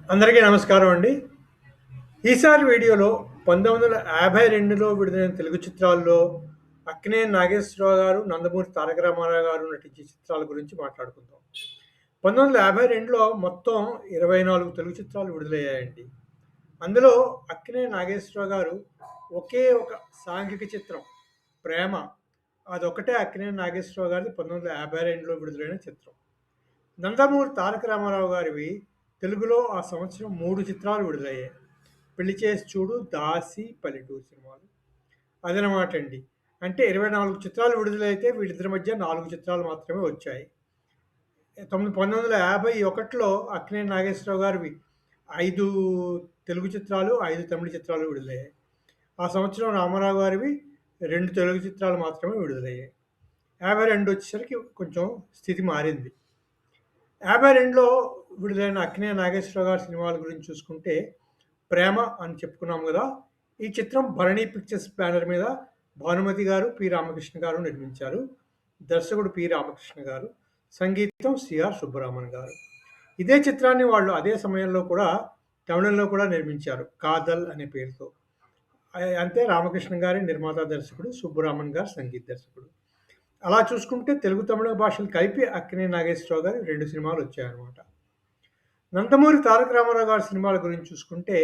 అందరికీ నమస్కారం అండి. ఈసారి వీడియోలో 1952లో విడుదలైన తెలుగు చిత్రాల్లో అక్కినేని నాగేశ్వరరావు గారు, నందమూరి తారక రామారావు గారు నటించిన చిత్రాల గురించి మాట్లాడుకుందాం. 1952లో మొత్తం 24 తెలుగు చిత్రాలు విడుదలయ్యాయండి. అందులో అక్కినేని నాగేశ్వరరావు గారు ఒకే ఒక సాంఘిక చిత్రం 'ప్రేమ' అదొక్కటే అక్కినేని నాగేశ్వరరావు గారిది 1952లో విడుదలైన చిత్రం. నందమూరి తారక రామారావు గారివి తెలుగులో ఆ సంవత్సరం 3 చిత్రాలు విడుదలయ్యాయి. 'పెళ్లి చేసి చూడు', 'దాసి', 'పల్లెటూరు' సినిమాలు. అదనమాటండి. అంటే 24 చిత్రాలు విడుదలైతే వీళ్ళిద్దరి మధ్య 4 చిత్రాలు మాత్రమే వచ్చాయి. 1951లో అక్కినేని నాగేశ్వరరావు గారివి 5 తెలుగు చిత్రాలు, 5 తమిళ చిత్రాలు విడుదలయ్యాయి. ఆ సంవత్సరం రామారావు గారివి 2 తెలుగు చిత్రాలు మాత్రమే విడుదలయ్యాయి. 52 వచ్చేసరికి కొంచెం స్థితి మారింది. 52లో విడుదలైన అక్కినేని నాగేశ్వరరావు గారి సినిమాల గురించి చూసుకుంటే 'ప్రేమ' అని చెప్పుకున్నాం గదా! ఈ చిత్రం భరణి పిక్చర్స్ బ్యానర్ మీద భానుమతి గారు, పి. రామకృష్ణ గారు నిర్మించారు. దర్శకుడు పి. రామకృష్ణ గారు. సంగీతం సిఆర్ సుబ్బరామన్ గారు. ఇదే చిత్రాన్ని వాళ్ళు అదే సమయంలో కూడా తమిళంలో కూడా నిర్మించారు 'కాదల్' అనే పేరుతో. అంతే రామకృష్ణ గారి నిర్మాత దర్శకుడు, సుబ్బరామన్ గారు సంగీత దర్శకుడు. అలా చూసుకుంటే తెలుగు, తమిళ భాషలు కలిపి అక్కినేని నాగేశ్వరరావు గారి 2 సినిమాలు వచ్చాయన్నమాట. నందమూరి తారక రామారావు గారి సినిమాల గురించి చూసుకుంటే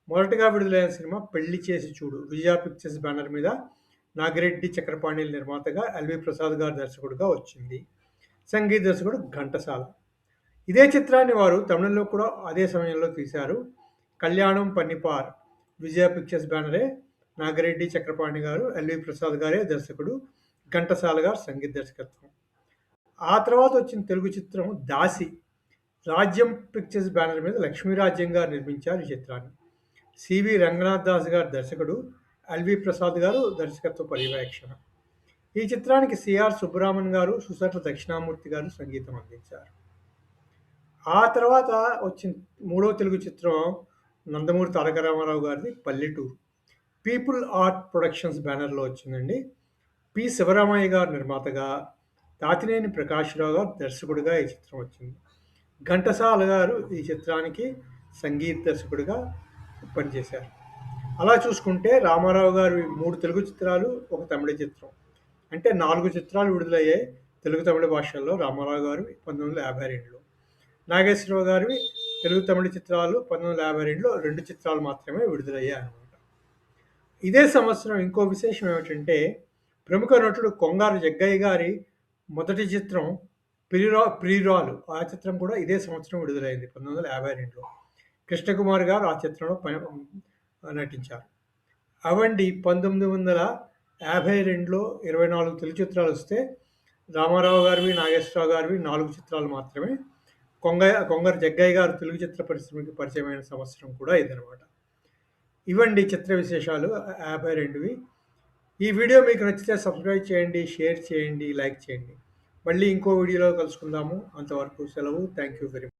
మొదటగా విడుదలైన సినిమా 'పెళ్లి చేసి చూడు' విజయ పిక్చర్స్ బ్యానర్ మీద నాగిరెడ్డి చక్రపాణిల నిర్మాతగా, ఎల్వి ప్రసాద్ గారు దర్శకుడుగా వచ్చింది. సంగీత దర్శకుడు ఘంటసాల. ఇదే చిత్రాన్ని వారు తమిళంలో కూడా అదే సమయంలో తీశారు. 'కళ్యాణం పన్నిపార్' విజయ పిక్చర్స్ బ్యానరే, నాగిరెడ్డి చక్రపాణి గారు, ఎల్వి ప్రసాద్ గారే దర్శకుడు, ఘంటసాల గారు సంగీత దర్శకత్వం. ఆ తర్వాత వచ్చిన తెలుగు చిత్రం 'దాసి' రాజ్యం పిక్చర్స్ బ్యానర్ మీద లక్ష్మీరాజ్యం గారు నిర్మించారు ఈ చిత్రాన్ని. సివి రంగనాథ్ దాస్ గారు దర్శకుడు, ఎల్వి ప్రసాద్ గారు దర్శకత్వ పర్యవేక్షణ. ఈ చిత్రానికి సిఆర్ సుబ్బరామన్ గారు, సుసర్ల దక్షిణామూర్తి గారు సంగీతం అందించారు. ఆ తర్వాత వచ్చిన మూడో తెలుగు చిత్రం నందమూరి తారక రామారావు గారిది 'పల్లెటూరు'. పీపుల్ ఆర్ట్ ప్రొడక్షన్స్ బ్యానర్లో వచ్చిందండి. పి. శివరామయ్య గారు నిర్మాతగా, తాతినేని ప్రకాశ్‌రావు గారు దర్శకుడిగా ఈ చిత్రం వచ్చింది. ఘంటసాల గారు ఈ చిత్రానికి సంగీత దర్శకుడిగా పనిచేశారు. అలా చూసుకుంటే రామారావు గారి 3 తెలుగు చిత్రాలు, 1 తమిళ చిత్రం. అంటే 4 చిత్రాలు విడుదలయ్యాయి తెలుగు, తమిళ భాషల్లో రామారావు గారివి 1952లో. నాగేశ్వరరావు గారివి తెలుగు, తమిళ చిత్రాలు 1952లో 2 చిత్రాలు మాత్రమే విడుదలయ్యాయన్నమాట. ఇదే సంవత్సరం ఇంకో విశేషం ఏమిటంటే ప్రముఖ నటుడు కొంగారు జగ్గయ్య గారి మొదటి చిత్రం ప్రియురాలు. ఆ చిత్రం కూడా ఇదే సంవత్సరం విడుదలైంది 1952లో. కృష్ణకుమార్ గారు ఆ చిత్రంలో నటించారు. అవండి 1952లో 24 తెలుగు చిత్రాలు వస్తే రామారావు గారివి, నాగేశ్వరరావు గారివి 4 చిత్రాలు మాత్రమే. కొంగర జగ్గయ్య గారు తెలుగు చిత్ర పరిశ్రమకి పరిచయమైన సంవత్సరం కూడా ఇదనమాట. ఇవండి చిత్ర విశేషాలు 52వి. ఈ వీడియో మీకు నచ్చితే సబ్స్క్రైబ్ చేయండి, షేర్ చేయండి, లైక్ చేయండి. మళ్ళీ ఇంకో వీడియోలో కలుసుకుందాము. అంతవరకు సెలవు. Thank you very much.